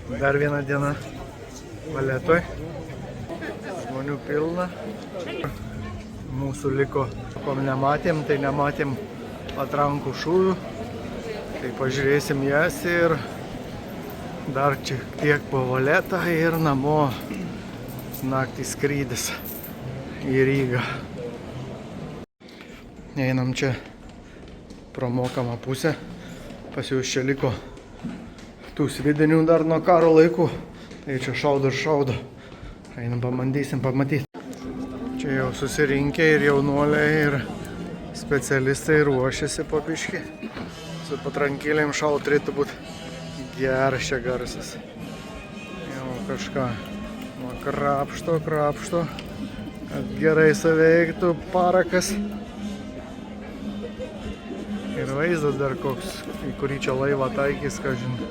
Dar viena diena Valetoj. Žmonių pilna. Mūsų liko, kom nematėm, tai nematėm patrankų šūvių. Tai pažiūrėsim jas ir dar čia tiek po Valetą ir namo. Naktį skrydis į Rygą. Einam čia pro mokamą pusę. Pas jūs čia liko tų svidinių dar nuo karo laikų. Tai čia šaudo ir šaudo. Einam pabandysim pamatyti. Čia jau susirinkę ir jaunuoliai, ir specialistai ruošiasi po biškį. Su patrankėlėm šaut turėtų būti geras čia garsas. Jau kažką krapšto, kad gerai suveiktų parakas. Ir vaizdas dar koks, į kurį čia laivą taikys, ką žinau.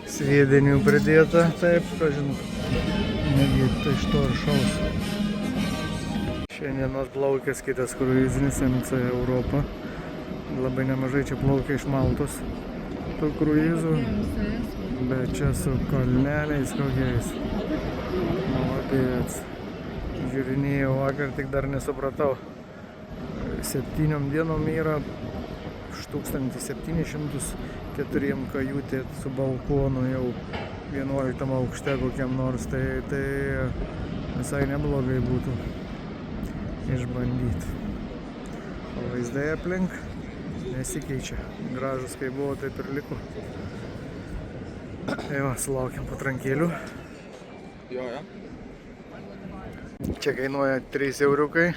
Sviedinių pridėta, taip, ką žinau. Negi tai iš to ir šaus. Šiandienos plaukės kitas kruizinis MC Europa. Labai nemažai čia plaukia iš Maltos tų kruizų. Bet čia su kalneliais kokiais. Malapėts. Žiūrinėjau vakar, tik dar nesupratau. 7 dienom yra 1704 kajutė su balkonu jau 11 aukšte kokiam nors, tai visai neblogai būtų išbandyti. O vaizdai aplink nesikeičia. Gražus kai buvo, taip ir liko. Tai va, sulaukiam patrankėlių. Čia kainuoja 3 euriukai.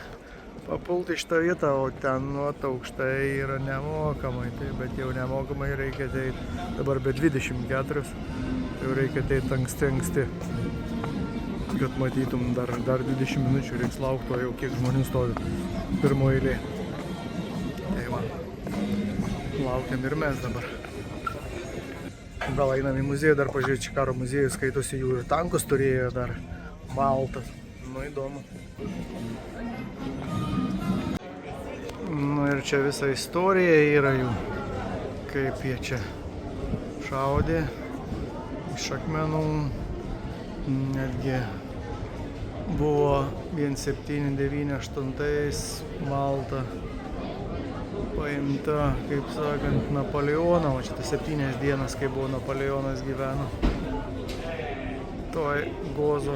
Papulti šitą vietą, o ten nuot aukštai yra nemokamai, tai, bet jau nemokamai reikia ateiti, dabar be 24, jau reikia ateiti anksti, kad matytum dar 20 minučių reiks laukti, o jau kiek žmonių stovi pirmo eilė. Tai va, laukiam ir mes dabar. Gal einam į muziejų, dar pažiūrėti, čia karo muziejus skaitosi, jų ir tankus turėjo dar Maltas, nu įdomu. Nu ir čia visa istorija yra jų, kaip jie čia šaudė iš akmenų, netgi buvo 1798 Malta paimta, kaip sakant, Napoleono, o čia tai 7 dienas, kai buvo Napoleonas gyveno, toj Gozo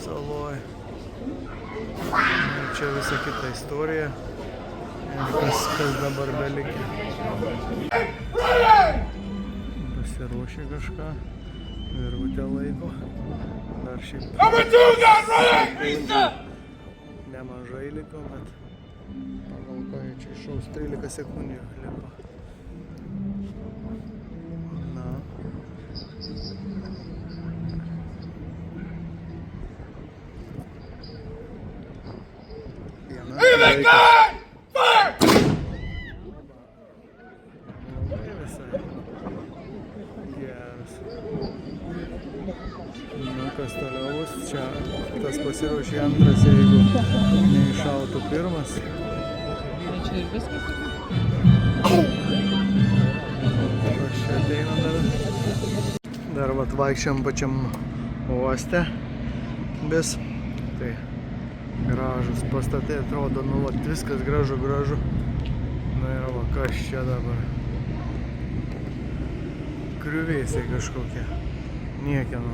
saloj. Ir čia visa kita istorija. Ir kas dabar belikė. Pasiruošė kažką. Virvutę laiko. Dar šiaip nemažai liko, bet pagal ko jie čia išaus 13 sekundžių liko. Na. Nu, kas toliau bus, čia tas pasiruošė antras, jeigu neiššautų pirmas. Čia ir viskas? Kas čia ateina dar? Dar vat vaikščiam pačiam uoste vis. Tai gražus pastatai atrodo, nu vat viskas gražu. Na ir va, kas čia dabar? Griuvėsiai kažkokie. Niekieno.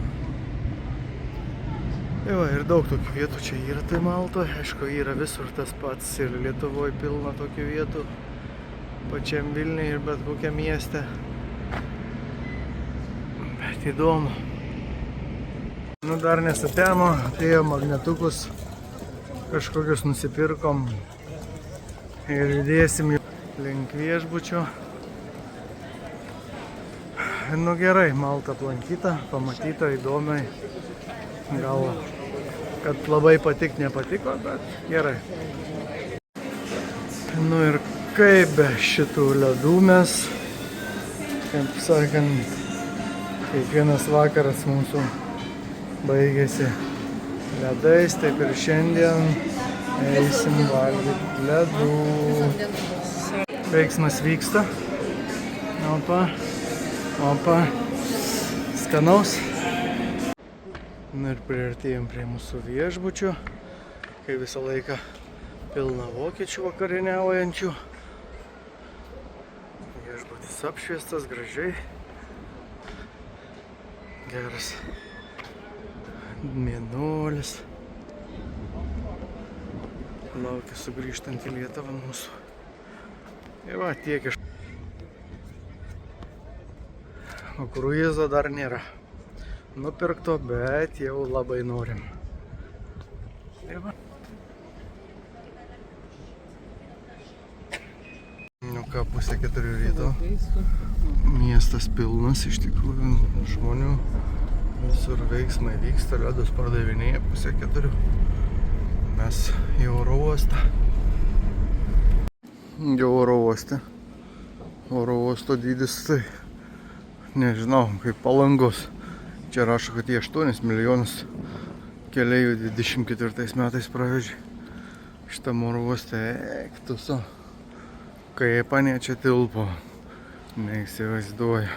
Tai va, ir daug tokių vietų čia yra tai Maltoje. Aišku, yra visur tas pats. Ir Lietuvoje pilna tokių vietų. Pačiam Vilniuje ir bet kokiam mieste. Bet įdomu. Nu, dar nesutemo. Atėjo magnetukus. Kažkokius nusipirkom. Ir judėsim link viešbučio. Nu gerai, Malta aplankyta, pamatyta, įdomiai. Gal, kad labai nepatiko, bet gerai. Nu ir kaip be šitų ledų mes, kaip sakant, kiekvienas vakaras mūsų baigėsi ledais, taip ir šiandien eisim valgyti ledų. Veiksmas vyksta. Opa, opa, skanaus. Na ir priartėjom prie mūsų viešbučio, kai visą laiką pilna vokiečių vakarieniaujančių. Viešbutis apšviestas gražiai. Geras mėnulis. Laukia sugrįžtant į Lietuvą mūsų. Ir va, tiek iš. O kruizo dar nėra nupirkto, bet jau labai norim. Ir va. Nu ką, 3:30 ryto. Miestas pilnas iš tikrųjų žmonių. Visur veiksmai vyksta, ledus pardavinėja 3:30. Mes į oro uostą. Jau oro uoste. Oro uosto dydis tai nežinau, kaip Palangos. Čia rašo, kad jie 8 milijonus keleivių 24 metais pravežė. Šitam oro uoste ektuso. Kaip anie čia tilpo. Neįsivaizduoju.